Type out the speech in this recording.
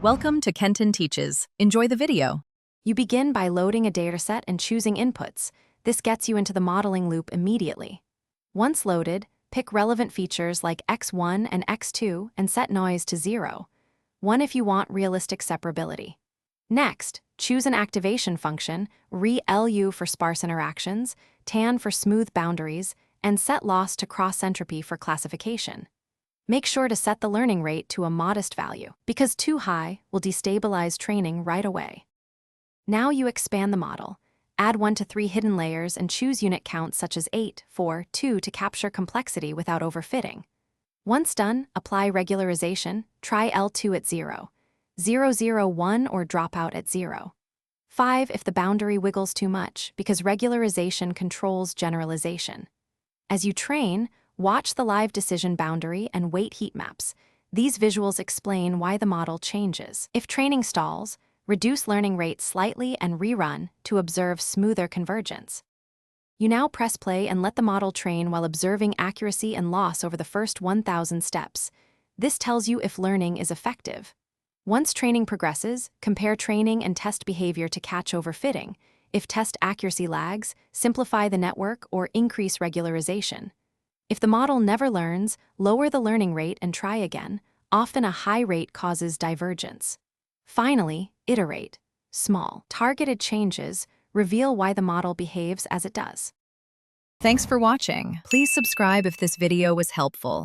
Welcome to Kenton Teaches. Enjoy the video. You begin by loading a dataset and choosing inputs. This gets you into the modeling loop immediately. Once loaded, pick relevant features like x1 and x2 and set noise to 0. 1 if you want realistic separability. Next, choose an activation function, re-LU for sparse interactions, tan for smooth boundaries, and set loss to cross-entropy for classification. Make sure to set the learning rate to a modest value, because too high will destabilize training right away. Now you expand the model. Add 1 to 3 hidden layers and choose unit counts such as 8, 4, 2 to capture complexity without overfitting. Once done, apply regularization, try L2 at 0, 0, 0, 1 or drop out at 0. 5 if the boundary wiggles too much, because regularization controls generalization. As you train, watch the live decision boundary and weight heat maps. These visuals explain why the model changes. If training stalls, reduce learning rate slightly and rerun to observe smoother convergence. You now press play and let the model train while observing accuracy and loss over the first 1,000 steps. This tells you if learning is effective. Once training progresses, compare training and test behavior to catch overfitting. If test accuracy lags, simplify the network or increase regularization. If the model never learns, lower the learning rate and try again. Often a high rate causes divergence. Finally, iterate. Small, targeted changes reveal why the model behaves as it does. Thanks for watching. Please subscribe if this video was helpful.